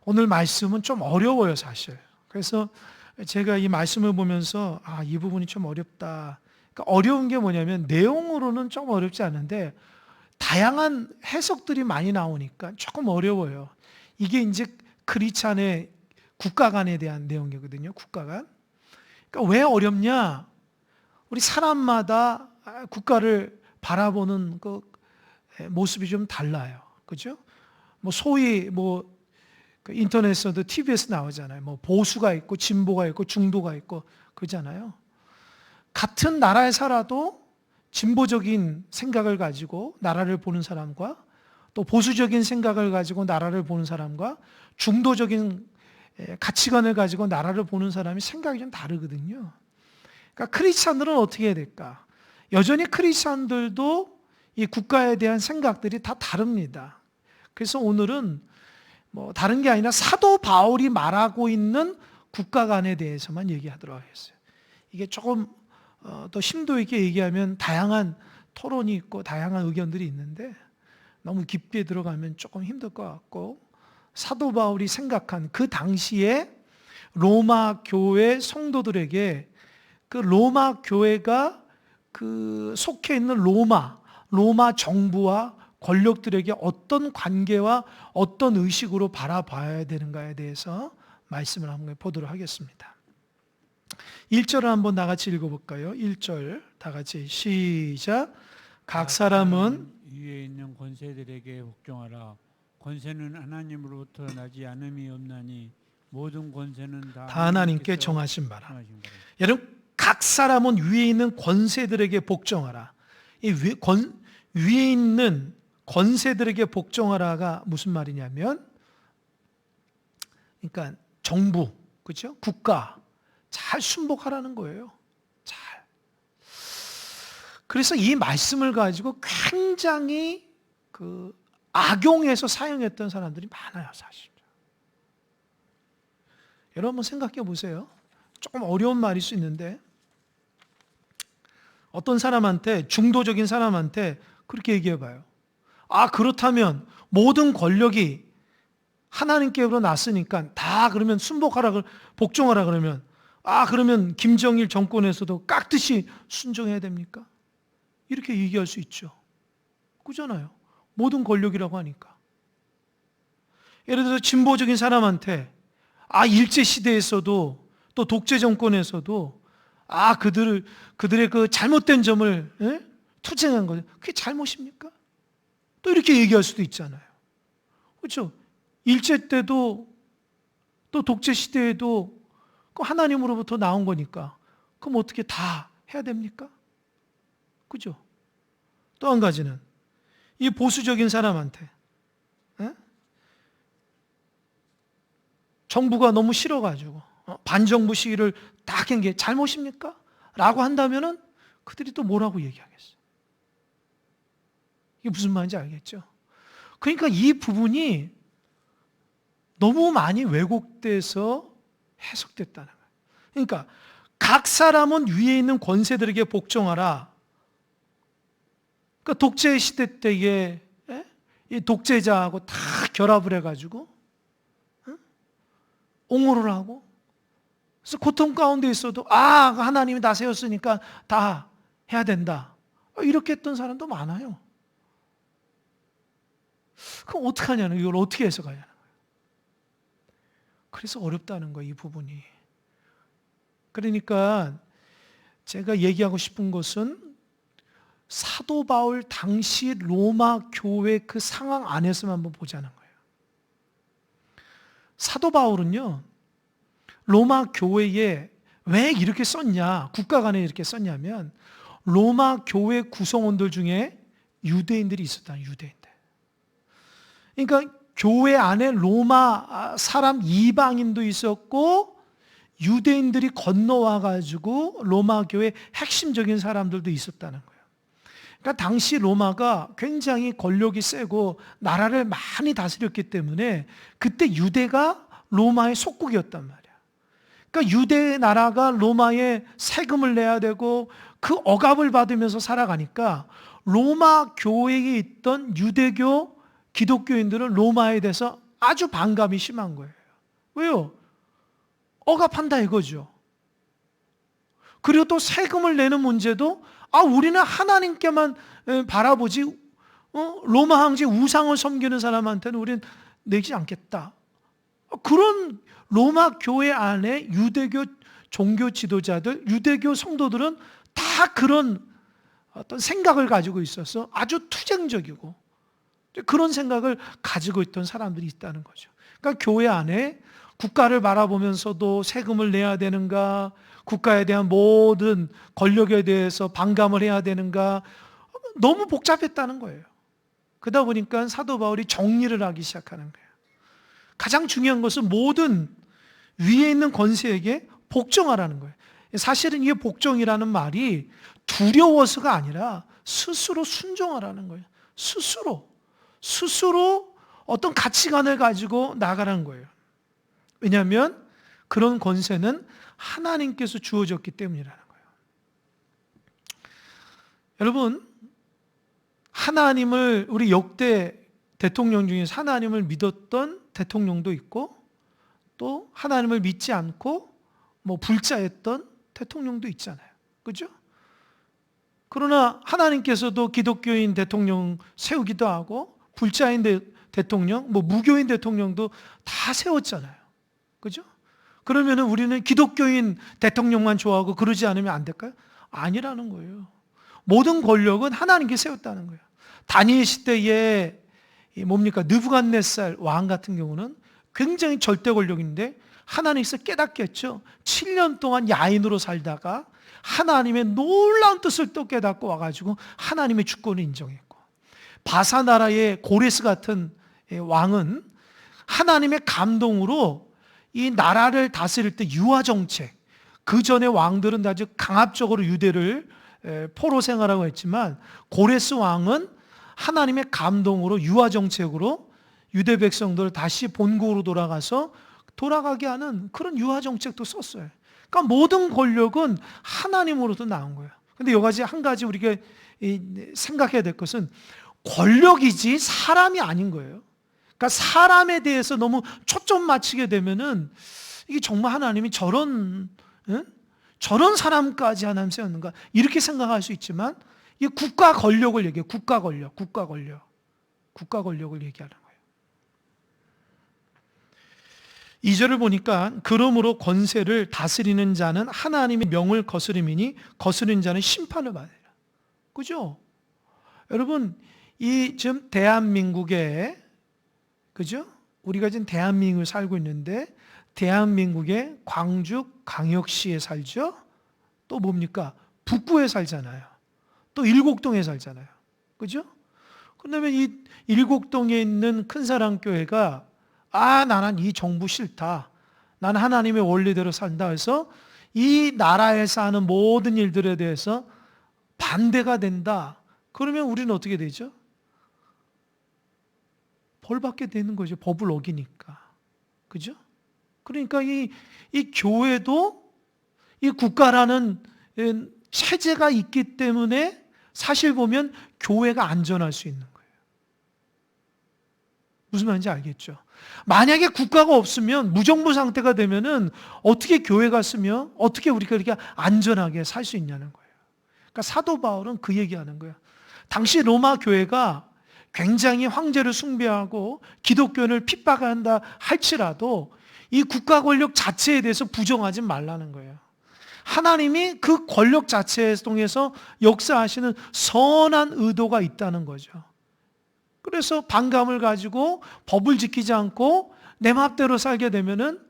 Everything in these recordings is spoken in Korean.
오늘 말씀은 좀 어려워요, 사실. 그래서 제가 이 말씀을 보면서 이 부분이 좀 어렵다. 그러니까 어려운 게 뭐냐면 내용으로는 좀 어렵지 않은데 다양한 해석들이 많이 나오니까 조금 어려워요. 이게 이제 크리스찬의 국가 간에 대한 내용이거든요. 국가 간. 그러니까 왜 어렵냐? 우리 사람마다 국가를 바라보는 그 모습이 좀 달라요. 그죠? 소위 그 인터넷에서도 TV에서 나오잖아요. 보수가 있고 진보가 있고 중도가 있고 그러잖아요. 같은 나라에 살아도 진보적인 생각을 가지고 나라를 보는 사람과 또 보수적인 생각을 가지고 나라를 보는 사람과 중도적인 가치관을 가지고 나라를 보는 사람이 생각이 좀 다르거든요. 그러니까 크리스찬들은 어떻게 해야 될까? 여전히 크리스찬들도 이 국가에 대한 생각들이 다 다릅니다. 그래서 오늘은 다른 게 아니라 사도 바울이 말하고 있는 국가관에 대해서만 얘기하도록 하겠어요. 이게 조금 더 심도 있게 얘기하면 다양한 토론이 있고 다양한 의견들이 있는데 너무 깊게 들어가면 조금 힘들 것 같고 사도 바울이 생각한 그 당시에 로마 교회 성도들에게 그 로마 교회가 그 속해 있는 로마 정부와 권력들에게 어떤 관계와 어떤 의식으로 바라봐야 되는가에 대해서 말씀을 한번 보도록 하겠습니다. 1절을 한번 다 같이 읽어볼까요? 1절 다 같이 시작. 각 사람은 위에 있는 권세들에게 복종하라. 권세는 하나님으로부터 나지 않음이 없나니 모든 권세는 다 하나님께 정하신 바라. 여러분, 각 사람은 위에 있는 권세들에게 복종하라. 이 위에 있는 권세들에게 복종하라가 무슨 말이냐면, 그러니까 정부, 그렇죠? 국가 잘 순복하라는 거예요. 잘. 그래서 이 말씀을 가지고 굉장히 악용해서 사용했던 사람들이 많아요, 사실. 여러분 한번 생각해 보세요. 조금 어려운 말일 수 있는데 어떤 사람한테, 중도적인 사람한테 그렇게 얘기해 봐요. 그렇다면 모든 권력이 하나님께로 났으니까 다 그러면 순복하라, 복종하라 그러면 그러면 김정일 정권에서도 깍듯이 순종해야 됩니까? 이렇게 얘기할 수 있죠. 그잖아요. 모든 권력이라고 하니까. 예를 들어서 진보적인 사람한테 일제시대에서도 또 독재 정권에서도 그들의 그 잘못된 점을 투쟁한 거죠. 그게 잘못입니까? 또 이렇게 얘기할 수도 있잖아요. 그렇죠? 일제 때도 또 독재 시대에도 하나님으로부터 나온 거니까 그럼 어떻게 다 해야 됩니까? 그죠? 또 한 가지는 이 보수적인 사람한테 정부가 너무 싫어가지고 반정부 시위를 딱 한 게 잘못입니까? 라고 한다면은 그들이 또 뭐라고 얘기하겠어요? 이게 무슨 말인지 알겠죠? 그러니까 이 부분이 너무 많이 왜곡돼서 해석됐다는 거예요. 그러니까 각 사람은 위에 있는 권세들에게 복종하라. 그러니까 독재 시대 때에 이 독재자하고 다 결합을 해가지고 옹호를 하고 그래서 고통 가운데 있어도 하나님이 나 세웠으니까 다 해야 된다. 이렇게 했던 사람도 많아요. 그럼 어떡하냐는 이걸 어떻게 해석하냐는 거예요. 그래서 어렵다는 거예요, 이 부분이. 그러니까 제가 얘기하고 싶은 것은 사도 바울 당시 로마 교회 그 상황 안에서만 한번 보자는 거예요. 사도 바울은요, 로마 교회에 왜 이렇게 썼냐, 국가 간에 이렇게 썼냐면 로마 교회 구성원들 중에 유대인들이 있었다, 유대인들. 그러니까 교회 안에 로마 사람 이방인도 있었고 유대인들이 건너와가지고 로마 교회 핵심적인 사람들도 있었다는 거예요. 그러니까 당시 로마가 굉장히 권력이 세고 나라를 많이 다스렸기 때문에 그때 유대가 로마의 속국이었단 말이야. 그러니까 유대 나라가 로마에 세금을 내야 되고 그 억압을 받으면서 살아가니까 로마 교회에 있던 유대교 기독교인들은 로마에 대해서 아주 반감이 심한 거예요. 왜요? 억압한다 이거죠. 그리고 또 세금을 내는 문제도 우리는 하나님께만 바라보지 로마 황제 우상을 섬기는 사람한테는 우리는 내지 않겠다. 그런 로마 교회 안에 유대교 종교 지도자들, 유대교 성도들은 다 그런 어떤 생각을 가지고 있어서 아주 투쟁적이고 그런 생각을 가지고 있던 사람들이 있다는 거죠. 그러니까 교회 안에 국가를 바라보면서도 세금을 내야 되는가, 국가에 대한 모든 권력에 대해서 반감을 해야 되는가, 너무 복잡했다는 거예요. 그러다 보니까 사도 바울이 정리를 하기 시작하는 거예요. 가장 중요한 것은 모든 위에 있는 권세에게 복종하라는 거예요. 사실은 이 복종이라는 말이 두려워서가 아니라 스스로 순종하라는 거예요. 스스로 어떤 가치관을 가지고 나가라는 거예요. 왜냐하면 그런 권세는 하나님께서 주어졌기 때문이라는 거예요. 여러분, 하나님을 우리 역대 대통령 중에서 하나님을 믿었던 대통령도 있고 또 하나님을 믿지 않고 불자했던 대통령도 있잖아요. 그죠? 그러나 하나님께서도 기독교인 대통령 세우기도 하고 불자인 대통령, 무교인 대통령도 다 세웠잖아요. 그죠? 그러면 우리는 기독교인 대통령만 좋아하고 그러지 않으면 안 될까요? 아니라는 거예요. 모든 권력은 하나님께 세웠다는 거예요. 다니엘 시대에 느부갓네살 왕 같은 경우는 굉장히 절대 권력인데 하나님께서 깨닫겠죠. 7년 동안 야인으로 살다가 하나님의 놀라운 뜻을 또 깨닫고 와가지고 하나님의 주권을 인정했고, 바사 나라의 고레스 같은 왕은 하나님의 감동으로 이 나라를 다스릴 때 유화 정책, 그 전에 왕들은 아주 강압적으로 유대를 포로 생활하고 했지만 고레스 왕은 하나님의 감동으로 유화 정책으로 유대 백성들을 다시 본국으로 돌아가게 하는 그런 유화 정책도 썼어요. 그러니까 모든 권력은 하나님으로부터 나온 거예요. 근데 한 가지 우리가 생각해야 될 것은 권력이지 사람이 아닌 거예요. 그러니까 사람에 대해서 너무 초점 맞추게 되면은 이게 정말 하나님이 저런 사람까지 하나님 세웠는가 이렇게 생각할 수 있지만 이 국가 권력을 얘기해요. 국가 권력을 얘기하는 거예요. 2절을 보니까 그러므로 권세를 다스리는 자는 하나님의 명을 거스름이니 거스르는 자는 심판을 받으리라. 그죠? 여러분, 지금 대한민국에, 그죠? 우리가 지금 대한민국에 살고 있는데 대한민국의 광주 광역시에 살죠? 또 뭡니까? 북구에 살잖아요. 또 일곡동에 살잖아요. 그죠? 그러면 이 일곡동에 있는 큰사랑교회가 나는 이 정부 싫다. 나는 하나님의 원리대로 산다 해서 이 나라에서 하는 모든 일들에 대해서 반대가 된다. 그러면 우리는 어떻게 되죠? 벌 받게 되는 거죠. 법을 어기니까. 그죠? 그러니까 이 교회도 이 국가라는 체제가 있기 때문에 사실 보면 교회가 안전할 수 있는 거예요. 무슨 말인지 알겠죠? 만약에 국가가 없으면 무정부 상태가 되면은 어떻게 교회가 쓰며 어떻게 우리가 이렇게 안전하게 살 수 있냐는 거예요. 그러니까 사도 바울은 그 얘기하는 거예요. 당시 로마 교회가 굉장히 황제를 숭배하고 기독교를 핍박한다 할지라도 이 국가 권력 자체에 대해서 부정하지 말라는 거예요. 하나님이 그 권력 자체에 통해서 역사하시는 선한 의도가 있다는 거죠. 그래서 반감을 가지고 법을 지키지 않고 내 맘대로 살게 되면은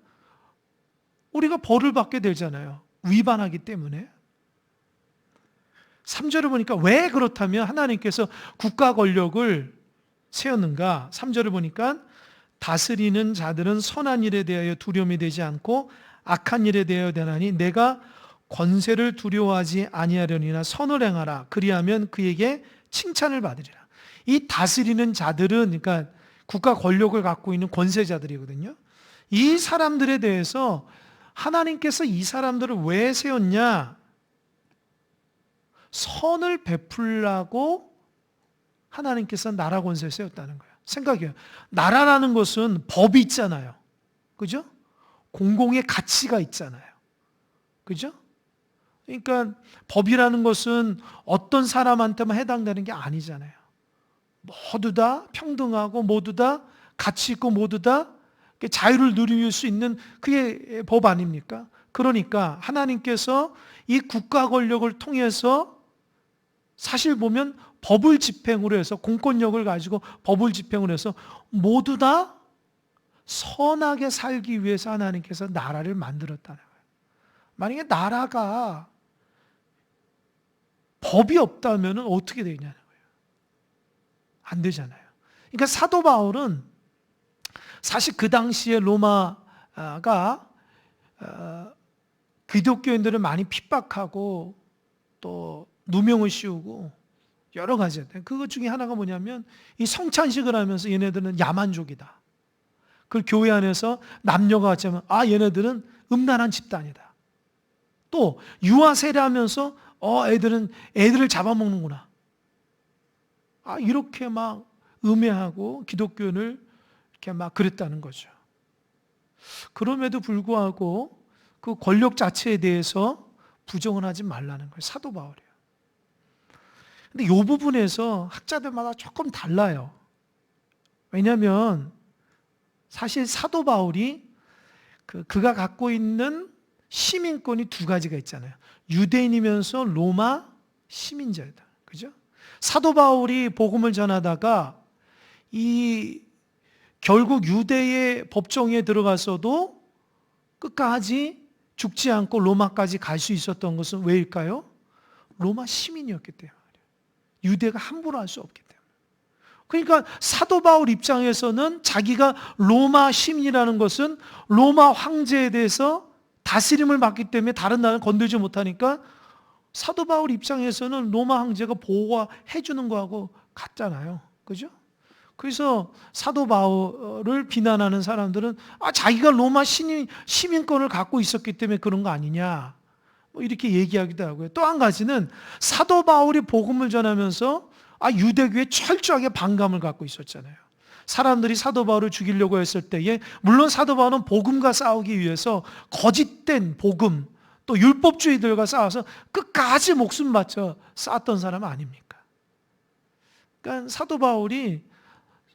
우리가 벌을 받게 되잖아요. 위반하기 때문에. 3절을 보니까 왜 그렇다면 하나님께서 국가 권력을 세웠는가? 3절을 보니까 다스리는 자들은 선한 일에 대하여 두려움이 되지 않고 악한 일에 대하여 되나니 내가 권세를 두려워하지 아니하려니나 선을 행하라. 그리하면 그에게 칭찬을 받으리라. 이 다스리는 자들은 그러니까 국가 권력을 갖고 있는 권세자들이거든요. 이 사람들에 대해서 하나님께서 이 사람들을 왜 세웠냐? 선을 베풀라고 하나님께서 나라 권세를 세웠다는 거예요. 생각해요. 나라라는 것은 법이 있잖아요. 그죠? 공공의 가치가 있잖아요. 그죠? 그러니까 법이라는 것은 어떤 사람한테만 해당되는 게 아니잖아요. 모두 다 평등하고 모두 다 가치 있고 모두 다 자유를 누릴 수 있는 그게 법 아닙니까? 그러니까 하나님께서 이 국가 권력을 통해서 사실 보면 법을 집행으로 해서 공권력을 가지고 법을 집행으로 해서 모두 다 선하게 살기 위해서 하나님께서 나라를 만들었다는 거예요. 만약에 나라가 법이 없다면 어떻게 되냐는 거예요. 안 되잖아요. 그러니까 사도 바울은 사실 그 당시에 로마가 기독교인들을 많이 핍박하고 또 누명을 씌우고 여러 가지였대요. 그것 중에 하나가 뭐냐면 이 성찬식을 하면서 얘네들은 야만족이다. 그걸 교회 안에서 남녀가 같이 하면 얘네들은 음란한 집단이다. 또 유아 세례하면서 애들을 잡아먹는구나. 이렇게 막 음해하고 기독교인을 이렇게 막 그랬다는 거죠. 그럼에도 불구하고 그 권력 자체에 대해서 부정을 하지 말라는 거예요. 사도 바울이에요. 근데 이 부분에서 학자들마다 조금 달라요. 왜냐하면 사실 사도 바울이 그가 갖고 있는 시민권이 두 가지가 있잖아요. 유대인이면서 로마 시민자이다. 그죠? 사도 바울이 복음을 전하다가 결국 유대의 법정에 들어가서도 끝까지 죽지 않고 로마까지 갈 수 있었던 것은 왜일까요? 로마 시민이었기 때문에. 유대가 함부로 할 수 없기 때문에. 그러니까 사도 바울 입장에서는 자기가 로마 시민이라는 것은 로마 황제에 대해서 다스림을 받기 때문에 다른 나라는 건들지 못하니까 사도 바울 입장에서는 로마 황제가 보호해 주는 거하고 같잖아요. 그죠? 그래서 사도 바울을 비난하는 사람들은 자기가 로마 시민권을 갖고 있었기 때문에 그런 거 아니냐 이렇게 얘기하기도 하고요. 또 한 가지는 사도 바울이 복음을 전하면서 유대교에 철저하게 반감을 갖고 있었잖아요. 사람들이 사도 바울을 죽이려고 했을 때에 물론 사도 바울은 복음과 싸우기 위해서 거짓된 복음 또 율법주의들과 싸워서 끝까지 목숨 바쳐 싸웠던 사람 아닙니까? 그러니까 사도 바울이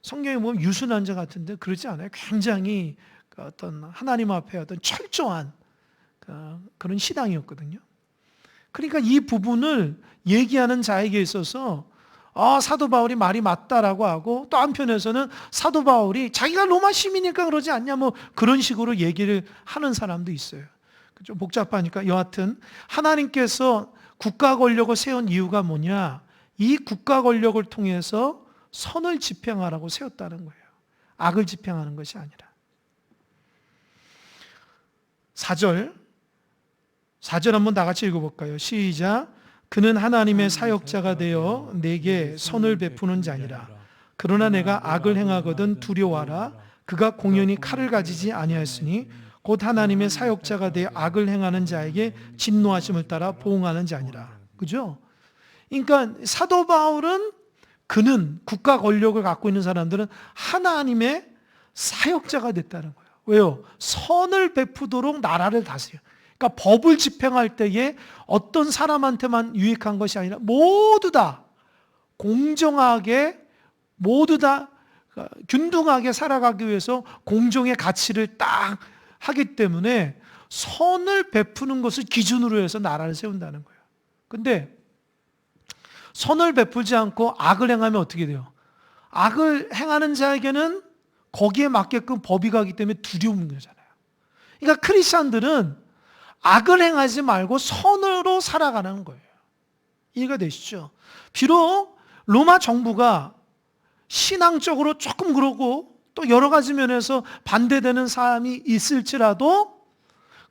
성경에 보면 유순한 자 같은데 그러지 않아요. 굉장히 어떤 하나님 앞에 어떤 철저한 그런 신앙이었거든요. 그러니까 이 부분을 얘기하는 자에게 있어서 사도 바울이 말이 맞다라고 하고 또 한편에서는 사도 바울이 자기가 로마 시민이니까 그러지 않냐 그런 식으로 얘기를 하는 사람도 있어요. 좀 복잡하니까 여하튼 하나님께서 국가 권력을 세운 이유가 뭐냐? 이 국가 권력을 통해서 선을 집행하라고 세웠다는 거예요. 악을 집행하는 것이 아니라. 4절 한번 다 같이 읽어볼까요? 시작. 그는 하나님의 사역자가 되어 내게 선을 베푸는 자니라. 그러나 내가 악을 행하거든 두려워하라. 그가 공연히 칼을 가지지 아니하였으니 곧 하나님의 사역자가 되어 악을 행하는 자에게 진노하심을 따라 보응하는 자니라. 그죠? 그러니까 사도 바울은 그는 국가 권력을 갖고 있는 사람들은 하나님의 사역자가 됐다는 거예요. 왜요? 선을 베푸도록 나라를 다스려. 그러니까 법을 집행할 때에 어떤 사람한테만 유익한 것이 아니라 모두 다 공정하게 모두 다 균등하게 살아가기 위해서 공정의 가치를 딱 하기 때문에 선을 베푸는 것을 기준으로 해서 나라를 세운다는 거예요. 근데 선을 베풀지 않고 악을 행하면 어떻게 돼요? 악을 행하는 자에게는 거기에 맞게끔 법이 가기 때문에 두려운 거잖아요. 그러니까 크리스찬들은 악을 행하지 말고 선으로 살아가는 거예요. 이해가 되시죠? 비록 로마 정부가 신앙적으로 조금 그러고 또 여러 가지 면에서 반대되는 사람이 있을지라도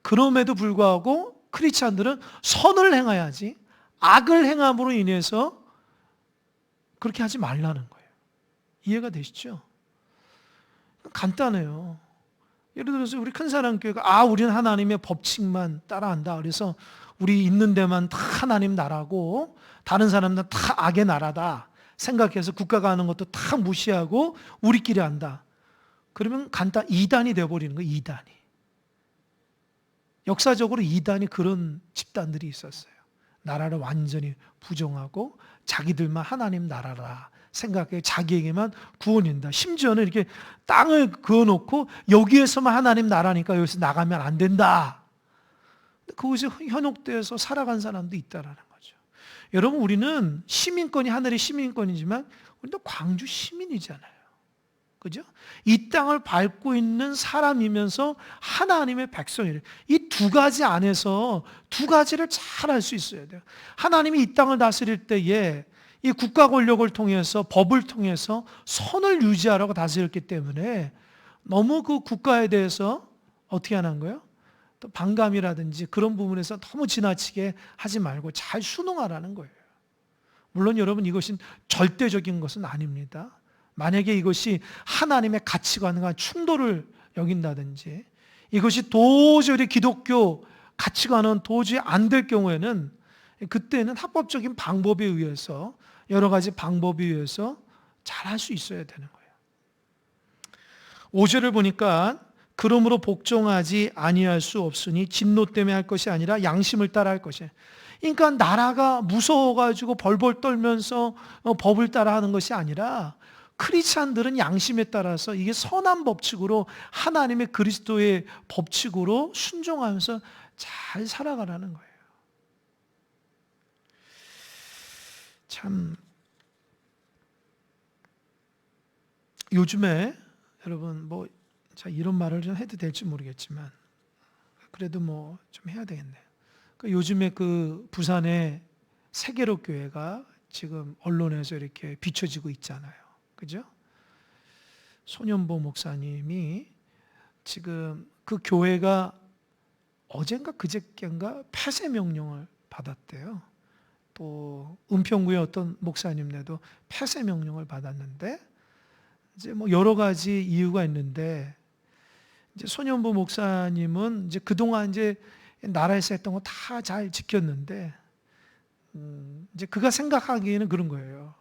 그럼에도 불구하고 크리스찬들은 선을 행해야지 악을 행함으로 인해서 그렇게 하지 말라는 거예요. 이해가 되시죠? 간단해요. 예를 들어서 우리 큰사랑교회가 우리는 하나님의 법칙만 따라한다. 그래서 우리 있는 데만 다 하나님 나라고 다른 사람들은 다 악의 나라다 생각해서 국가가 하는 것도 다 무시하고 우리끼리 한다. 그러면 이단이 되어버리는 거예요. 이단이. 역사적으로 이단이 그런 집단들이 있었어요. 나라를 완전히 부정하고 자기들만 하나님 나라라 생각해 자기에게만 구원인다. 심지어는 이렇게 땅을 그어놓고 여기에서만 하나님 나라니까 여기서 나가면 안 된다. 그것이 현혹되어서 살아간 사람도 있다라는 거죠. 여러분, 우리는 시민권이 하늘의 시민권이지만 우리도 광주 시민이잖아요. 그죠? 이 땅을 밟고 있는 사람이면서 하나님의 백성이래요. 이 두 가지 안에서 두 가지를 잘 알 수 있어야 돼요. 하나님이 이 땅을 다스릴 때에 이 국가 권력을 통해서 법을 통해서 선을 유지하라고 다스렸기 때문에 너무 그 국가에 대해서 어떻게 하는 거예요? 또 반감이라든지 그런 부분에서 너무 지나치게 하지 말고 잘 순응하라는 거예요. 물론 여러분, 이것이 절대적인 것은 아닙니다. 만약에 이것이 하나님의 가치관과 충돌을 여긴다든지 이것이 도저히 기독교 가치관은 도저히 안 될 경우에는 그때는 합법적인 방법에 의해서 여러 가지 방법에 의해서 잘 할 수 있어야 되는 거예요. 5절을 보니까 그러므로 복종하지 아니할 수 없으니 진노 때문에 할 것이 아니라 양심을 따라 할 것이에요. 그러니까 나라가 무서워가지고 벌벌 떨면서 법을 따라 하는 것이 아니라 크리스찬들은 양심에 따라서 이게 선한 법칙으로 하나님의 그리스도의 법칙으로 순종하면서 잘 살아가라는 거예요. 참 요즘에 여러분 자 이런 말을 좀 해도 될지 모르겠지만 그래도 좀 해야 되겠네요. 요즘에 그 부산의 세계로 교회가 지금 언론에서 이렇게 비춰지고 있잖아요. 그죠? 손현보 목사님이 지금 그 교회가 어젠가 그저께인가 폐쇄 명령을 받았대요. 또 은평구의 어떤 목사님네도 폐쇄 명령을 받았는데 이제 여러 가지 이유가 있는데 이제 손현보 목사님은 이제 그동안 이제 나라에서 했던 거 다 잘 지켰는데 이제 그가 생각하기에는 그런 거예요.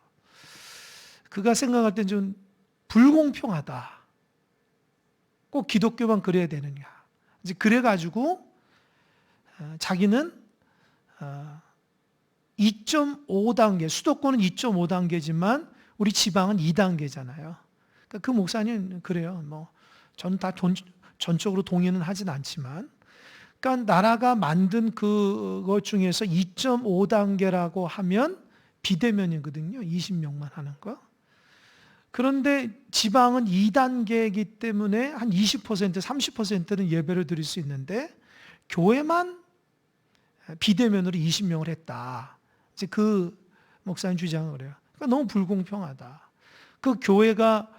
그가 생각할 땐 좀 불공평하다. 꼭 기독교만 그래야 되느냐. 이제 그래가지고 자기는 2.5단계, 수도권은 2.5단계지만 우리 지방은 2단계잖아요. 그러니까 그 목사님 그래요. 저는 다 전적으로 동의는 하진 않지만, 그러니까 나라가 만든 그것 중에서 2.5단계라고 하면 비대면이거든요. 20명만 하는 거. 그런데 지방은 2단계이기 때문에 한 20%, 30%는 예배를 드릴 수 있는데 교회만 비대면으로 20명을 했다. 이제 그 목사님 주장은 그래요. 그러니까 너무 불공평하다. 그 교회가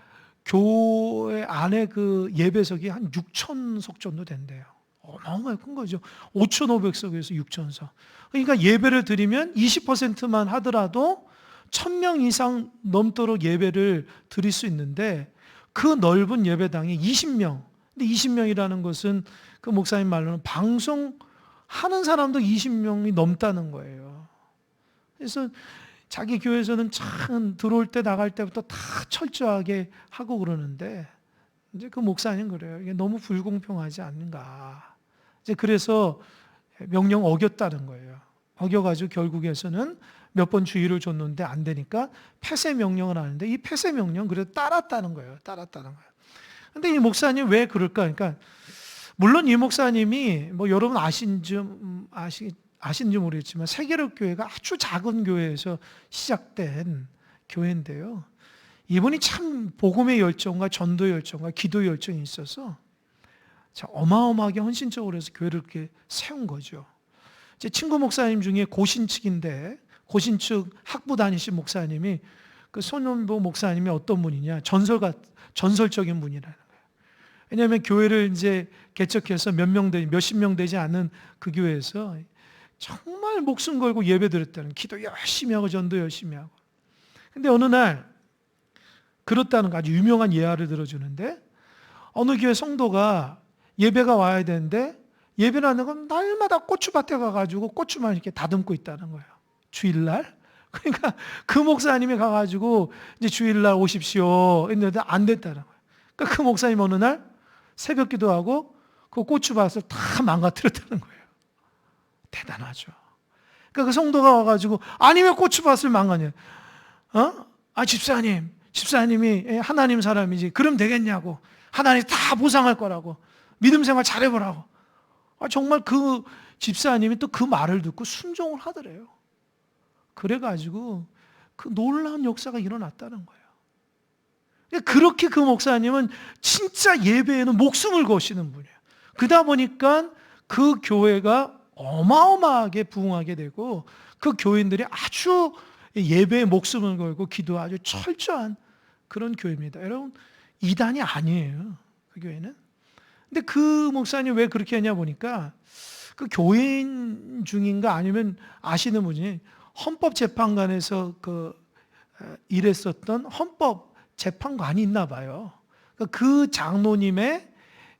교회 안에 그 예배석이 한 6,000석 정도 된대요. 어마어마하게 큰 거죠. 5,500석에서 6,000석. 그러니까 예배를 드리면 20%만 하더라도 1,000명 이상 넘도록 예배를 드릴 수 있는데 그 넓은 예배당에 20명. 근데 20명이라는 것은 그 목사님 말로는 방송하는 사람도 20명이 넘다는 거예요. 그래서 자기 교회에서는 참 들어올 때 나갈 때부터 다 철저하게 하고 그러는데 이제 그 목사님 그래요. 이게 너무 불공평하지 않는가. 이제 그래서 명령 어겼다는 거예요. 어겨가지고 결국에서는 몇 번 주의를 줬는데 안 되니까 폐쇄 명령을 하는데 이 폐쇄 명령 그래도 따랐다는 거예요. 따랐다는 거예요. 근데 이 목사님 왜 그럴까? 그러니까 물론 이 목사님이 여러분 아신지 모르겠지만 세계로 교회가 아주 작은 교회에서 시작된 교회인데요. 이분이 참 복음의 열정과 전도의 열정과 기도의 열정이 있어서 어마어마하게 헌신적으로 해서 교회를 이렇게 세운 거죠. 제 친구 목사님 중에 고신측인데 고신측 학부 다니신 목사님이 그 손현보 목사님이 어떤 분이냐 전설적인 분이라는 거예요. 왜냐하면 교회를 이제 개척해서 몇십 명 되지 않는 그 교회에서 정말 목숨 걸고 예배드렸다는 기도 열심히 하고 전도 열심히 하고. 근데 어느 날 그렇다는 거 아주 유명한 예화를 들어주는데 어느 교회 성도가 예배가 와야 되는데 예배를 하는 건 날마다 고추밭에 가가지고 고추만 이렇게 다듬고 있다는 거예요. 주일날. 그러니까 그 목사님이 가가지고 이제 주일날 오십시오 했는데 안 됐다는 거예요. 그러니까 그 목사님 어느 날 새벽 기도하고 그 고추밭을 다 망가뜨렸다는 거예요. 대단하죠. 그러니까 그 성도가 와가지고 아니 왜 고추밭을 망가냐? 집사님이 하나님 사람이지. 그럼 되겠냐고. 하나님 다 보상할 거라고. 믿음 생활 잘해보라고. 정말 그 집사님이 또 그 말을 듣고 순종을 하더래요. 그래가지고 그 놀라운 역사가 일어났다는 거예요. 그렇게 그 목사님은 진짜 예배에는 목숨을 거시는 분이에요. 그러다 보니까 그 교회가 어마어마하게 부흥하게 되고 그 교인들이 아주 예배에 목숨을 걸고 기도 아주 철저한 그런 교회입니다. 여러분, 이단이 아니에요. 그 교회는. 근데 그 목사님 왜 그렇게 했냐 보니까 그 교인 중인가 아니면 아시는 분이 헌법재판관에서 일했었던 헌법재판관이 있나 봐요. 그 장로님의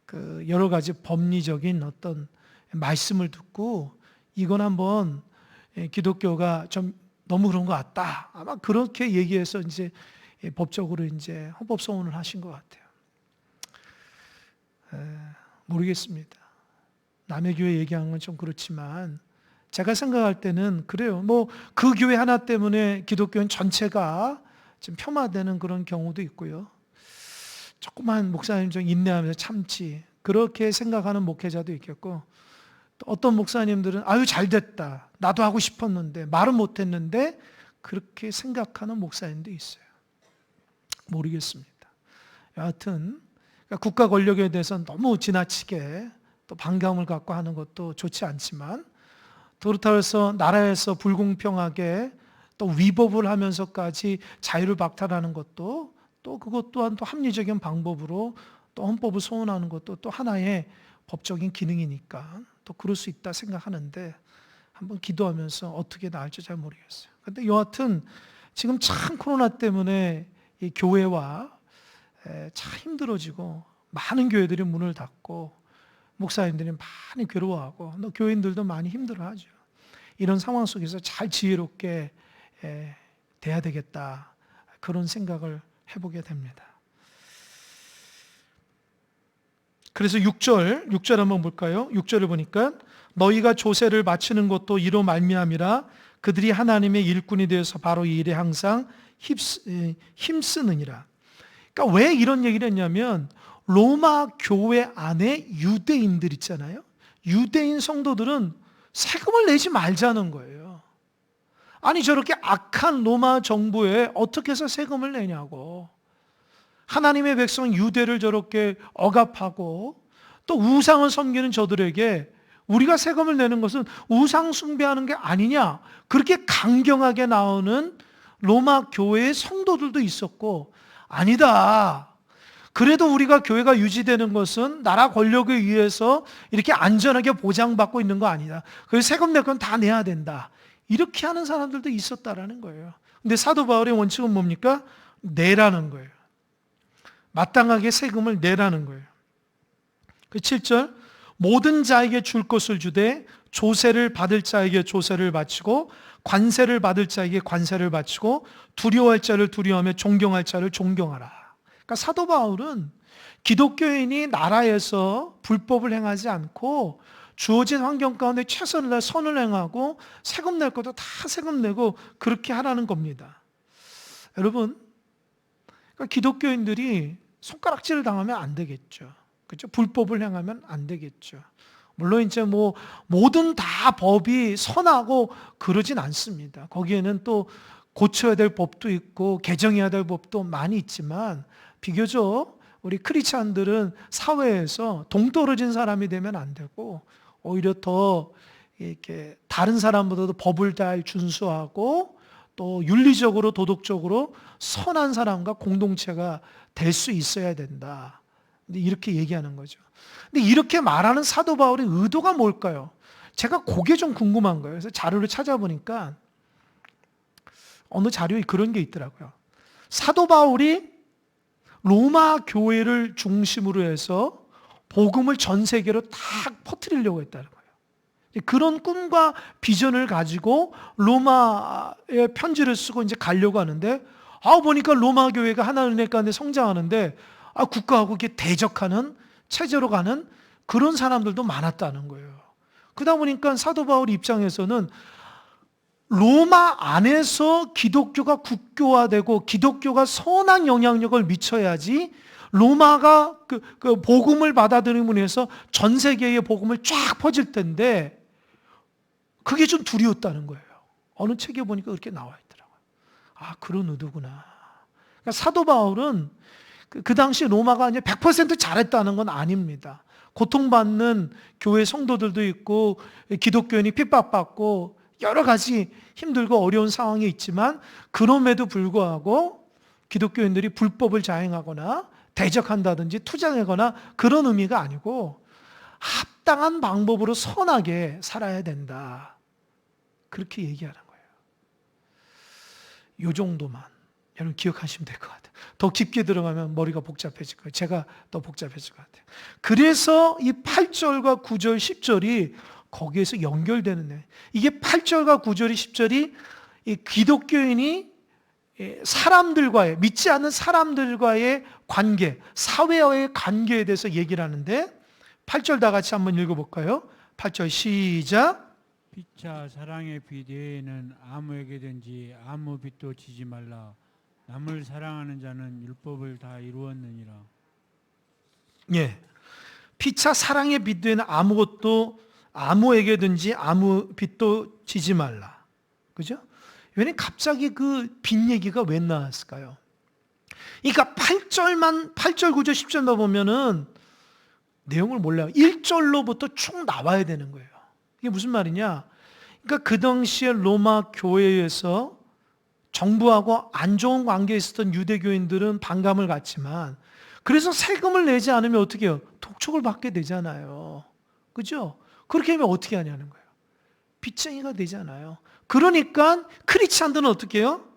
그 여러 가지 법리적인 어떤 말씀을 듣고 이건 한번 기독교가 좀 너무 그런 것 같다. 아마 그렇게 얘기해서 이제 법적으로 이제 헌법 소원을 하신 것 같아요. 모르겠습니다. 남의 교회 얘기하는 건 좀 그렇지만 제가 생각할 때는 그래요. 뭐 그 교회 하나 때문에 기독교인 전체가 좀 폄하되는 그런 경우도 있고요. 조그만 목사님 좀 인내하면서 참지 그렇게 생각하는 목회자도 있겠고 또 어떤 목사님들은 아유 잘됐다. 나도 하고 싶었는데 말은 못했는데 그렇게 생각하는 목사님도 있어요. 모르겠습니다. 여하튼 국가 권력에 대해서 너무 지나치게 또 반감을 갖고 하는 것도 좋지 않지만 그렇다고 해서 나라에서 불공평하게 또 위법을 하면서까지 자유를 박탈하는 것도 또 그것 또한 또 합리적인 방법으로 또 헌법을 소원하는 것도 또 하나의 법적인 기능이니까 또 그럴 수 있다 생각하는데 한번 기도하면서 어떻게 나을지 잘 모르겠어요. 그런데 여하튼 지금 참 코로나 때문에 이 교회와 참 힘들어지고 많은 교회들이 문을 닫고 목사님들이 많이 괴로워하고 또 교인들도 많이 힘들어하죠. 이런 상황 속에서 잘 지혜롭게 돼야 되겠다 그런 생각을 해보게 됩니다. 그래서 6절 한번 볼까요? 6절을 보니까 너희가 조세를 바치는 것도 이로 말미암이라 그들이 하나님의 일꾼이 되어서 바로 이 일에 항상 힘쓰느니라. 그러니까 왜 이런 얘기를 했냐면 로마 교회 안에 유대인들 있잖아요. 유대인 성도들은 세금을 내지 말자는 거예요. 아니 저렇게 악한 로마 정부에 어떻게 해서 세금을 내냐고. 하나님의 백성 유대를 저렇게 억압하고 또 우상을 섬기는 저들에게 우리가 세금을 내는 것은 우상 숭배하는 게 아니냐. 그렇게 강경하게 나오는 로마 교회의 성도들도 있었고 아니다. 그래도 우리가 교회가 유지되는 것은 나라 권력에 의해서 이렇게 안전하게 보장받고 있는 거 아니다. 그래서 세금 낼 건 다 내야 된다. 이렇게 하는 사람들도 있었다라는 거예요. 근데 사도 바울의 원칙은 뭡니까? 내라는 거예요. 마땅하게 세금을 내라는 거예요. 그 7절 모든 자에게 줄 것을 주되 조세를 받을 자에게 조세를 바치고 관세를 받을 자에게 관세를 바치고 두려워할 자를 두려워하며 존경할 자를 존경하라. 그러니까 사도 바울은 기독교인이 나라에서 불법을 행하지 않고 주어진 환경 가운데 최선을 다해 선을 행하고 세금 낼 것도 다 세금 내고 그렇게 하라는 겁니다. 여러분, 그러니까 기독교인들이 손가락질을 당하면 안 되겠죠. 그렇죠? 불법을 행하면 안 되겠죠. 물론 이제 뭐 모든 다 법이 선하고 그러진 않습니다. 거기에는 또 고쳐야 될 법도 있고 개정해야 될 법도 많이 있지만 비교적 우리 크리스찬들은 사회에서 동떨어진 사람이 되면 안 되고 오히려 더 이렇게 다른 사람보다도 법을 잘 준수하고 또 윤리적으로 도덕적으로 선한 사람과 공동체가 될 수 있어야 된다. 근데 이렇게 얘기하는 거죠. 근데 이렇게 말하는 사도 바울의 의도가 뭘까요? 제가 그게 좀 궁금한 거예요. 그래서 자료를 찾아보니까 어느 자료에 그런 게 있더라고요. 사도 바울이 로마 교회를 중심으로 해서 복음을 전 세계로 다 퍼뜨리려고 했다는 거예요. 그런 꿈과 비전을 가지고 로마에 편지를 쓰고 이제 가려고 하는데 보니까 로마 교회가 하나님 은혜 가운데 성장하는데 국가하고 이렇게 대적하는 체제로 가는 그런 사람들도 많았다는 거예요. 그러다 보니까 사도 바울 입장에서는 로마 안에서 기독교가 국교화되고 기독교가 선한 영향력을 미쳐야지 로마가 그 복음을 받아들임으로 해서 전 세계에 복음을 쫙 퍼질 텐데 그게 좀 두려웠다는 거예요. 어느 책에 보니까 그렇게 나와 있더라고요. 아, 그런 의도구나. 그러니까 사도 바울은 그 당시 로마가 이제 100% 잘했다는 건 아닙니다. 고통받는 교회 성도들도 있고 기독교인이 핍박받고 여러 가지 힘들고 어려운 상황이 있지만 그럼에도 불구하고 기독교인들이 불법을 자행하거나 대적한다든지 투쟁하거나 그런 의미가 아니고 합당한 방법으로 선하게 살아야 된다. 그렇게 얘기하는 거예요. 요 정도만 여러분 기억하시면 될 것 같아요. 더 깊게 들어가면 머리가 복잡해질 거예요. 제가 더 복잡해질 것 같아요. 그래서 이 8절과 9절, 10절이 거기에서 연결되는 이게 8절과 9절이 10절이 이 기독교인이 사람들과의 믿지 않는 사람들과의 관계, 사회와의 관계에 대해서 얘기를 하는데 8절 다 같이 한번 읽어볼까요? 8절 시작. 피차 사랑의 빛 외에는 아무에게든지 아무 빛도 지지 말라. 남을 사랑하는 자는 율법을 다 이루었느니라. 예, 피차 사랑의 빛 외에는 아무에게든지 아무 빛도 지지 말라. 그죠? 왜냐면 갑자기 그 빛 얘기가 왜 나왔을까요? 그러니까 8절, 9절, 10절만 보면은 내용을 몰라요. 1절로부터 쭉 나와야 되는 거예요. 이게 무슨 말이냐? 그러니까 그 당시에 로마 교회에서 정부하고 안 좋은 관계에 있었던 유대교인들은 반감을 갖지만 그래서 세금을 내지 않으면 어떻게 해요? 독촉을 받게 되잖아요. 그죠? 그렇게 하면 어떻게 하냐는 거예요. 빚쟁이가 되잖아요. 그러니까 크리스찬들은 어떻게 해요?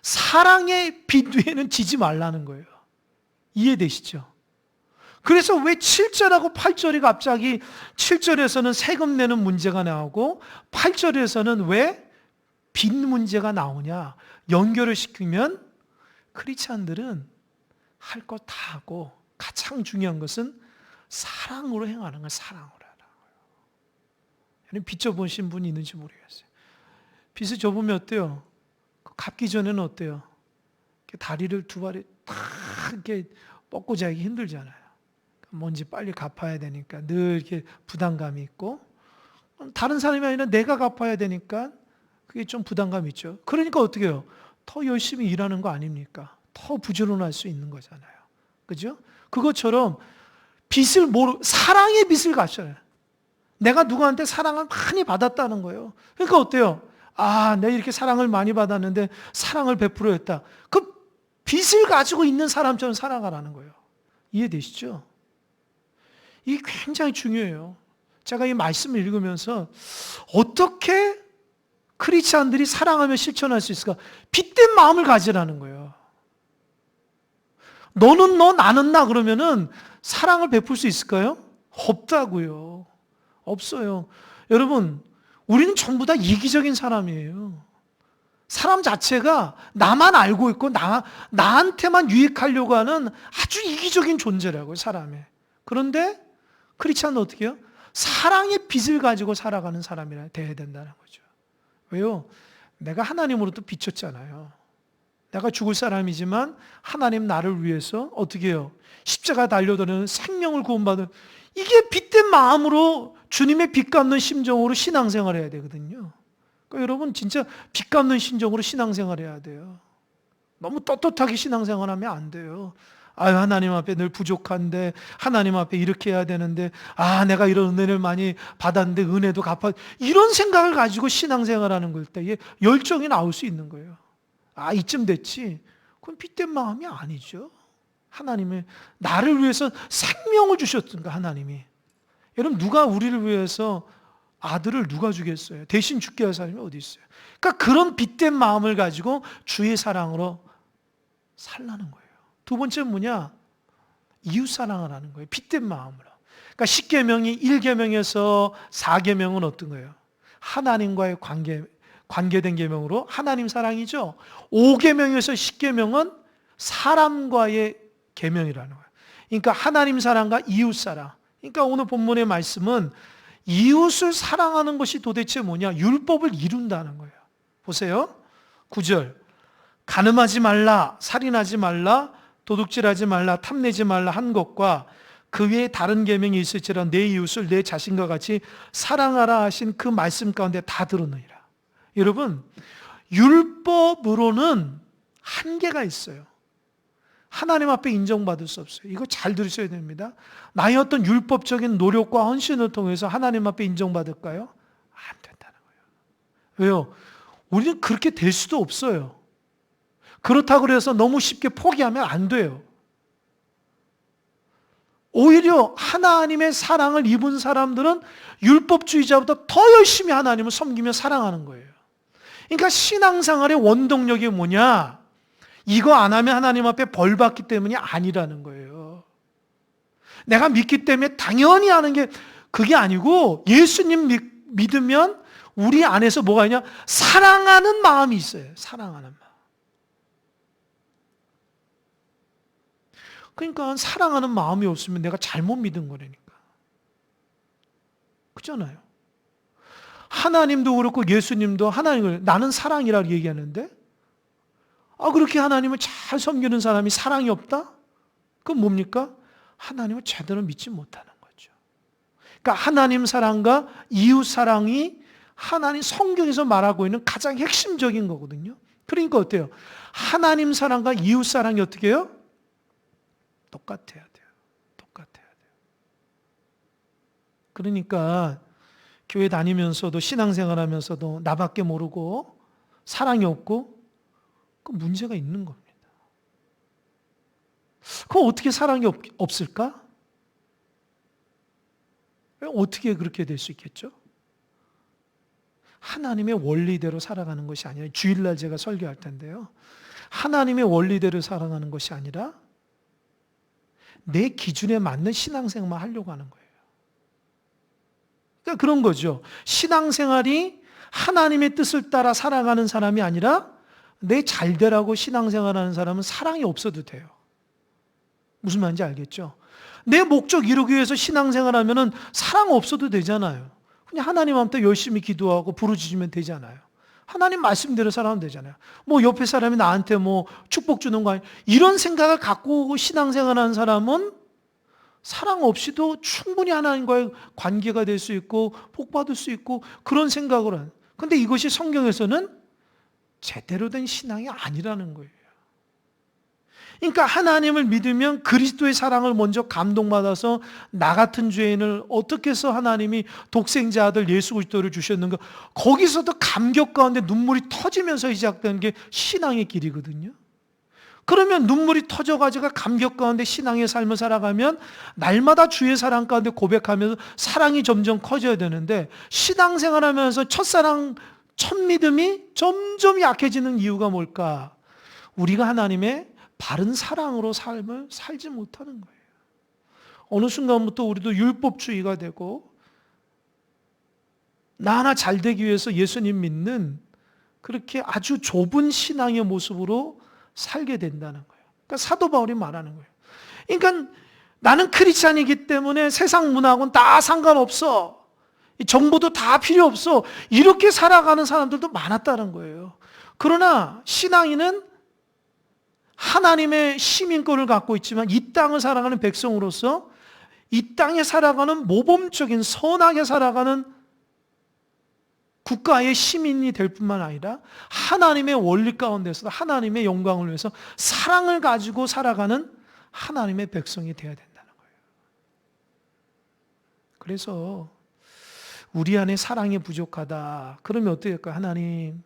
사랑의 빛 위에는 지지 말라는 거예요. 이해되시죠? 그래서 왜 7절하고 8절이 갑자기 7절에서는 세금 내는 문제가 나오고 8절에서는 왜 빚 문제가 나오냐? 연결을 시키면 크리스찬들은 할 것 다 하고 가장 중요한 것은 사랑으로 행하는 걸 사랑으로 하라고요. 빚 져보신 분이 있는지 모르겠어요. 빚을 져보면 어때요? 갚기 전에는 어때요? 다리를 두 발에 탁 이렇게 뻗고 자기 힘들잖아요. 뭔지 빨리 갚아야 되니까 늘 이렇게 부담감이 있고 다른 사람이 아니라 내가 갚아야 되니까 그게 좀 부담감이 있죠. 그러니까 어떻게 해요? 더 열심히 일하는 거 아닙니까? 더 부지런할 수 있는 거잖아요. 그죠? 그것처럼 사랑의 빚을 갚잖아요. 내가 누구한테 사랑을 많이 받았다는 거예요. 그러니까 어때요? 아, 내가 이렇게 사랑을 많이 받았는데 사랑을 베풀어 했다. 그 빚을 가지고 있는 사람처럼 살아가라는 거예요. 이해되시죠? 이게 굉장히 중요해요. 제가 이 말씀을 읽으면서 어떻게 크리스찬들이 사랑하며 실천할 수 있을까? 빚된 마음을 가지라는 거예요. 너는 너, 나는 나 그러면은 사랑을 베풀 수 있을까요? 없다고요. 없어요. 여러분, 우리는 전부 다 이기적인 사람이에요. 사람 자체가 나만 알고 있고 나한테만 유익하려고 하는 아주 이기적인 존재라고요, 사람이. 그런데 크리스찬은 어떻게 해요? 사랑의 빛을 가지고 살아가는 사람이라 돼야 된다는 거죠. 왜요? 내가 하나님으로부터 비쳤잖아요. 내가 죽을 사람이지만 하나님 나를 위해서 어떻게 해요? 십자가 달려드는 생명을 구원받은 이게 빛된 마음으로 주님의 빚 갚는 심정으로 신앙생활을 해야 되거든요. 그러니까 여러분 진짜 빚 갚는 심정으로 신앙생활을 해야 돼요. 너무 떳떳하게 신앙생활하면 안 돼요. 아유, 하나님 앞에 늘 부족한데 하나님 앞에 이렇게 해야 되는데 내가 이런 은혜를 많이 받았는데 은혜도 갚아 이런 생각을 가지고 신앙생활하는 걸 때 열정이 나올 수 있는 거예요. 이쯤 됐지. 그건 빚된 마음이 아니죠. 하나님이 나를 위해서 생명을 주셨던가 하나님이. 여러분 누가 우리를 위해서 아들을 누가 주겠어요? 대신 죽게 할 사람이 어디 있어요? 그러니까 그런 빚된 마음을 가지고 주의 사랑으로 살라는 거예요. 두 번째는 뭐냐? 이웃 사랑을 하는 거예요. 빚된 마음으로. 그러니까 10계명이 1계명에서 4계명은 어떤 거예요? 하나님과의 관계된 계명으로 하나님 사랑이죠. 5계명에서 10계명은 사람과의 계명이라는 거예요. 그러니까 하나님 사랑과 이웃 사랑. 그러니까 오늘 본문의 말씀은 이웃을 사랑하는 것이 도대체 뭐냐? 율법을 이룬다는 거예요. 보세요. 9절. 간음하지 말라, 살인하지 말라, 도둑질하지 말라, 탐내지 말라 한 것과 그 외에 다른 계명이 있을지라 내 이웃을 내 자신과 같이 사랑하라 하신 그 말씀 가운데 다 들어놓으라. 여러분, 율법으로는 한계가 있어요. 하나님 앞에 인정받을 수 없어요. 이거 잘 들으셔야 됩니다. 나의 어떤 율법적인 노력과 헌신을 통해서 하나님 앞에 인정받을까요? 안 된다는 거예요. 왜요? 우리는 그렇게 될 수도 없어요. 그렇다고 해서 너무 쉽게 포기하면 안 돼요. 오히려 하나님의 사랑을 입은 사람들은 율법주의자보다 더 열심히 하나님을 섬기며 사랑하는 거예요. 그러니까 신앙생활의 원동력이 뭐냐? 이거 안 하면 하나님 앞에 벌 받기 때문이 아니라는 거예요. 내가 믿기 때문에 당연히 하는 게 그게 아니고 예수님 믿으면 우리 안에서 뭐가 있냐? 사랑하는 마음이 있어요. 사랑하는 마음. 그러니까 사랑하는 마음이 없으면 내가 잘못 믿은 거라니까. 그렇잖아요. 하나님도 그렇고 예수님도 하나님을 나는 사랑이라고 얘기하는데 그렇게 하나님을 잘 섬기는 사람이 사랑이 없다? 그건 뭡니까? 하나님을 제대로 믿지 못하는 거죠. 그러니까 하나님 사랑과 이웃 사랑이 하나님 성경에서 말하고 있는 가장 핵심적인 거거든요. 그러니까 어때요? 하나님 사랑과 이웃 사랑이 어떻게 해요? 똑같아야 돼요. 똑같아야 돼요. 그러니까 교회 다니면서도 신앙생활 하면서도 나밖에 모르고 사랑이 없고 그 문제가 있는 겁니다. 그럼 어떻게 사랑이 없을까? 어떻게 그렇게 될 수 있겠죠? 하나님의 원리대로 살아가는 것이 아니라 주일날 제가 설교할 텐데요. 하나님의 원리대로 살아가는 것이 아니라 내 기준에 맞는 신앙생활만 하려고 하는 거예요. 그러니까 그런 거죠. 신앙생활이 하나님의 뜻을 따라 살아가는 사람이 아니라 내 잘되라고 신앙생활하는 사람은 사랑이 없어도 돼요. 무슨 말인지 알겠죠? 내 목적 이루기 위해서 신앙생활하면 사랑 없어도 되잖아요. 그냥 하나님한테 열심히 기도하고 부르짖으면 되잖아요. 하나님 말씀대로 살아가면 되잖아요. 뭐 옆에 사람이 나한테 뭐 축복 주는 거 아니야. 이런 생각을 갖고 신앙생활하는 사람은 사랑 없이도 충분히 하나님과의 관계가 될 수 있고 복받을 수 있고 그런 생각을 하는. 근데 이것이 성경에서는 제대로 된 신앙이 아니라는 거예요. 그러니까 하나님을 믿으면 그리스도의 사랑을 먼저 감동받아서 나 같은 죄인을 어떻게 해서 하나님이 독생자 아들 예수 그리스도를 주셨는가, 거기서도 감격 가운데 눈물이 터지면서 시작되는 게 신앙의 길이거든요. 그러면 눈물이 터져가지고 감격 가운데 신앙의 삶을 살아가면 날마다 주의 사랑 가운데 고백하면서 사랑이 점점 커져야 되는데, 신앙생활하면서 첫사랑 첫 믿음이 점점 약해지는 이유가 뭘까? 우리가 하나님의 바른 사랑으로 삶을 살지 못하는 거예요. 어느 순간부터 우리도 율법주의가 되고 나 하나 잘 되기 위해서 예수님 믿는 그렇게 아주 좁은 신앙의 모습으로 살게 된다는 거예요. 그러니까 사도 바울이 말하는 거예요. 그러니까 나는 크리스찬이기 때문에 세상 문화하고는 다 상관없어. 정보도 다 필요 없어. 이렇게 살아가는 사람들도 많았다는 거예요. 그러나 신앙인은 하나님의 시민권을 갖고 있지만 이 땅을 살아가는 백성으로서 이 땅에 살아가는 모범적인 선하게 살아가는 국가의 시민이 될 뿐만 아니라 하나님의 원리 가운데서 하나님의 영광을 위해서 사랑을 가지고 살아가는 하나님의 백성이 되어야 된다는 거예요. 그래서 우리 안에 사랑이 부족하다. 그러면 어떻게 할까요? 하나님,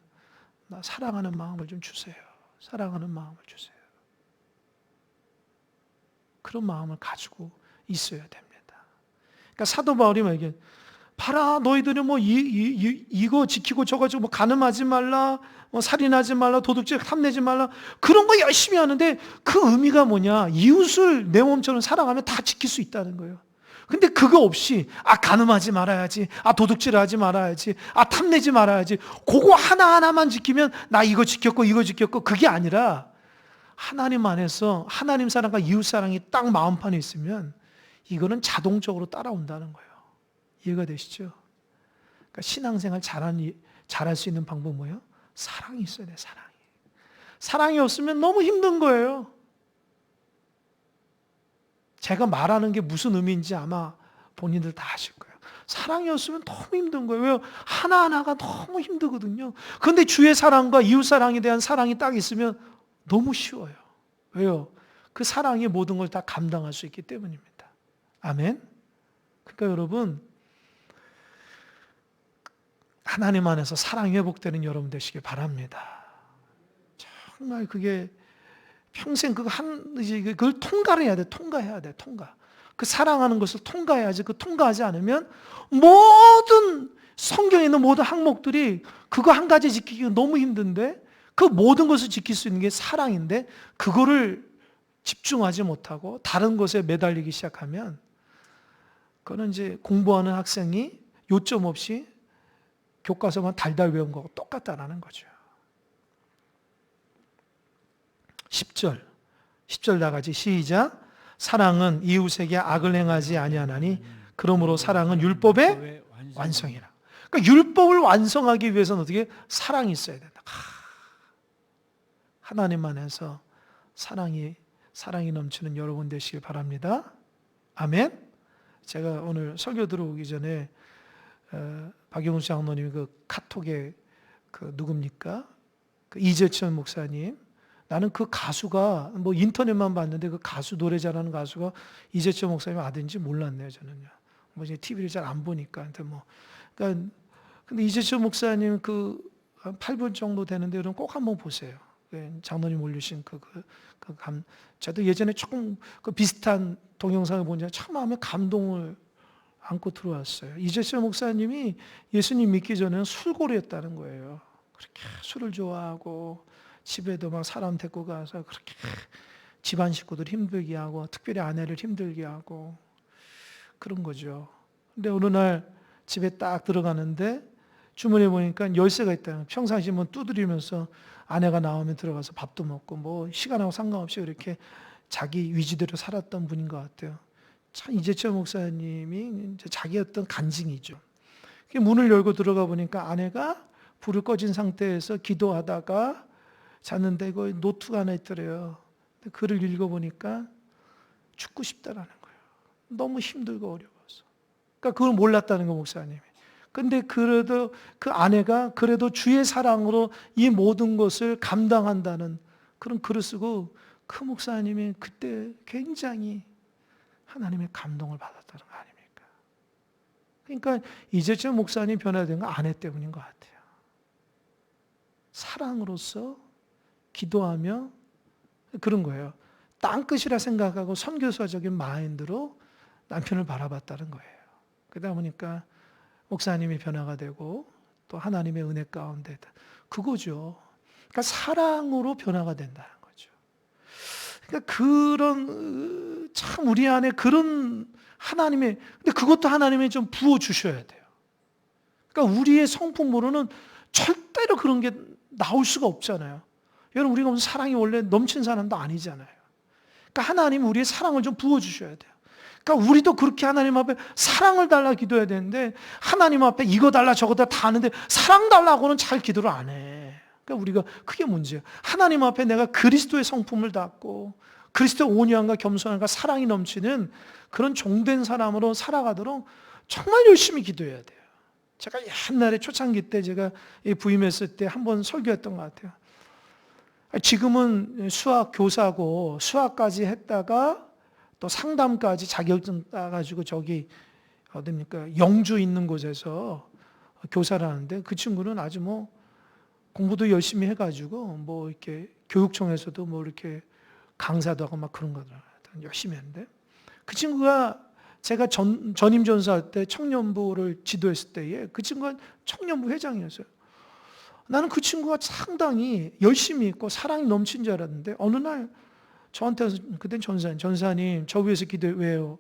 나 사랑하는 마음을 좀 주세요. 사랑하는 마음을 주세요. 그런 마음을 가지고 있어야 됩니다. 그러니까 사도 바울이 말하기에 봐라, 너희들은 뭐 이거 지키고 저거 지키고 뭐 간음하지 말라, 뭐 살인하지 말라, 도둑질 탐내지 말라, 그런 거 열심히 하는데 그 의미가 뭐냐? 이웃을 내 몸처럼 살아가면 다 지킬 수 있다는 거예요. 근데 그거 없이 간음하지 말아야지, 도둑질하지 말아야지, 탐내지 말아야지, 그거 하나하나만 지키면 나 이거 지켰고 이거 지켰고, 그게 아니라 하나님 안에서 하나님 사랑과 이웃 사랑이 딱 마음판에 있으면 이거는 자동적으로 따라온다는 거예요. 이해가 되시죠? 그러니까 신앙생활 잘할 수 있는 방법은 뭐예요? 사랑이 있어야 돼, 사랑이. 사랑이 없으면 너무 힘든 거예요. 제가 말하는 게 무슨 의미인지 아마 본인들 다 아실 거예요. 사랑이 없으면 너무 힘든 거예요. 왜요? 하나하나가 너무 힘들거든요. 그런데 주의 사랑과 이웃 사랑에 대한 사랑이 딱 있으면 너무 쉬워요. 왜요? 그 사랑이 모든 걸 다 감당할 수 있기 때문입니다. 아멘. 그러니까 여러분, 하나님 안에서 사랑이 회복되는 여러분 되시길 바랍니다. 정말 그게 평생 그걸 통과를 해야 돼. 통과해야 돼. 통과. 그 사랑하는 것을 통과해야지. 그 통과하지 않으면 모든 성경에 있는 모든 항목들이 그거 한 가지 지키기가 너무 힘든데, 그 모든 것을 지킬 수 있는 게 사랑인데 그거를 집중하지 못하고 다른 것에 매달리기 시작하면 그거는 이제 공부하는 학생이 요점 없이 교과서만 달달 외운 거하고 똑같다라는 거죠. 10절 다 같이 시작. 사랑은 이웃에게 악을 행하지 아니하나니 그러므로 사랑은 율법의 완성이라. 그러니까 율법을 완성하기 위해서는 어떻게? 사랑이 있어야 된다. 하나님 안에서 사랑이 넘치는 여러분 되시길 바랍니다. 아멘. 제가 오늘 설교 들어오기 전에 박용수 장로님이 그 카톡에 그 누굽니까? 그 이재천 목사님. 나는 그 가수가 뭐 인터넷만 봤는데 그 가수 노래 잘하는 가수가 이재천 목사님 아들인지 몰랐네요, 저는요. 뭐 이제 TV를 잘 안 보니까. 그러니까 근데 이재천 목사님 그 8분 정도 되는데 여러분 꼭 한번 보세요. 장로님 올리신 저도 예전에 조금 그 비슷한 동영상을 보니까 참 마음에 감동을 안고 들어왔어요. 이재천 목사님이 예수님 믿기 전에는 술고래였다는 거예요. 그렇게 술을 좋아하고 집에도 막 사람 데리고 가서 그렇게 집안 식구들 힘들게 하고 특별히 아내를 힘들게 하고 그런 거죠. 근데 어느 날 집에 딱 들어가는데 주문해 보니까 열쇠가 있다. 평상시 뭐 두드리면서 아내가 나오면 들어가서 밥도 먹고 뭐 시간하고 상관없이 이렇게 자기 위주대로 살았던 분인 것 같아요. 참 이재철 목사님이 이제 자기 어떤 간증이죠. 문을 열고 들어가 보니까 아내가 불을 꺼진 상태에서 기도하다가 잤는데 그 노트가 하나 있더래요. 글을 읽어보니까 죽고 싶다라는 거예요. 너무 힘들고 어려워서. 그러니까 그걸 몰랐다는 거 목사님이. 근데 그래도 그 아내가 그래도 주의 사랑으로 이 모든 것을 감당한다는 그런 글을 쓰고 그 목사님이 그때 굉장히 하나님의 감동을 받았다는 거 아닙니까? 그러니까 이재철 목사님 변화된 건 아내 때문인 것 같아요. 사랑으로서 기도하며 그런 거예요. 땅끝이라 생각하고 선교사적인 마인드로 남편을 바라봤다는 거예요. 그러다 보니까 목사님이 변화가 되고 또 하나님의 은혜 가운데 그거죠. 그러니까 사랑으로 변화가 된다는 거죠. 그러니까 그런 참 우리 안에 그런 하나님의 근데 그것도 하나님이 좀 부어 주셔야 돼요. 그러니까 우리의 성품으로는 절대로 그런 게 나올 수가 없잖아요. 여러분 우리가 무슨 사랑이 원래 넘친 사람도 아니잖아요. 그러니까 하나님 우리의 사랑을 좀 부어 주셔야 돼요. 그러니까 우리도 그렇게 하나님 앞에 사랑을 달라 기도해야 되는데 하나님 앞에 이거 달라 저거 달라 다 하는데 사랑 달라고는 잘 기도를 안 해. 그러니까 우리가 그게 문제예요. 하나님 앞에 내가 그리스도의 성품을 닫고 그리스도의 온유함과 겸손함과 사랑이 넘치는 그런 종된 사람으로 살아가도록 정말 열심히 기도해야 돼요. 제가 옛날에 초창기 때 제가 부임했을 때 한번 설교했던 것 같아요. 지금은 수학 교사고 수학까지 했다가 또 상담까지 자격증 따가지고 저기 어딥니까 영주 있는 곳에서 교사를 하는데 그 친구는 아주 뭐 공부도 열심히 해가지고 뭐 이렇게 교육청에서도 뭐 이렇게 강사도 하고 막 그런 거들 열심히 했는데 그 친구가 제가 전임 전사할 때 청년부를 지도했을 때에 그 친구가 청년부 회장이었어요. 나는 그 친구가 상당히 열심히 있고 사랑이 넘친 줄 알았는데 어느 날 저한테 그땐 전사님 저 위해서 기도해. 왜요?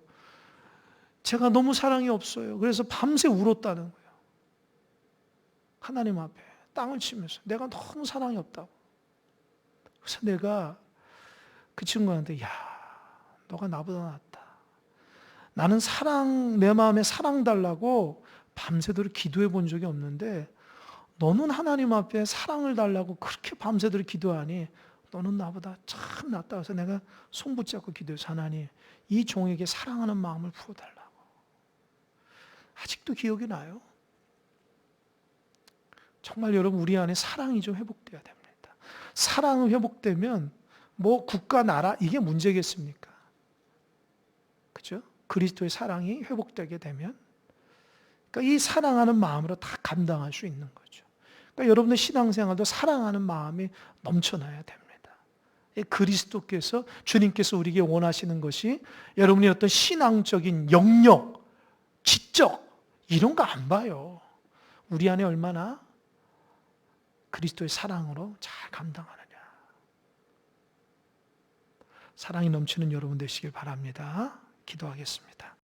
제가 너무 사랑이 없어요. 그래서 밤새 울었다는 거예요. 하나님 앞에 땅을 치면서 내가 너무 사랑이 없다고. 그래서 내가 그 친구한테 야 너가 나보다 낫다. 나는 내 마음에 사랑 달라고 밤새도록 기도해 본 적이 없는데 너는 하나님 앞에 사랑을 달라고 그렇게 밤새도록 기도하니 너는 나보다 참 낫다. 그래서 내가 손 붙잡고 기도해서 하나님 이 종에게 사랑하는 마음을 부어달라고. 아직도 기억이 나요. 정말 여러분 우리 안에 사랑이 좀 회복돼야 됩니다. 사랑이 회복되면 뭐 국가 나라 이게 문제겠습니까? 그죠? 그리스도의 사랑이 회복되게 되면 그러니까 이 사랑하는 마음으로 다 감당할 수 있는 거죠. 그러니까 여러분의 신앙생활도 사랑하는 마음이 넘쳐나야 됩니다. 그리스도께서 주님께서 우리에게 원하시는 것이 여러분의 어떤 신앙적인 영역, 지적 이런 거 안 봐요. 우리 안에 얼마나 그리스도의 사랑으로 잘 감당하느냐. 사랑이 넘치는 여러분 되시길 바랍니다. 기도하겠습니다.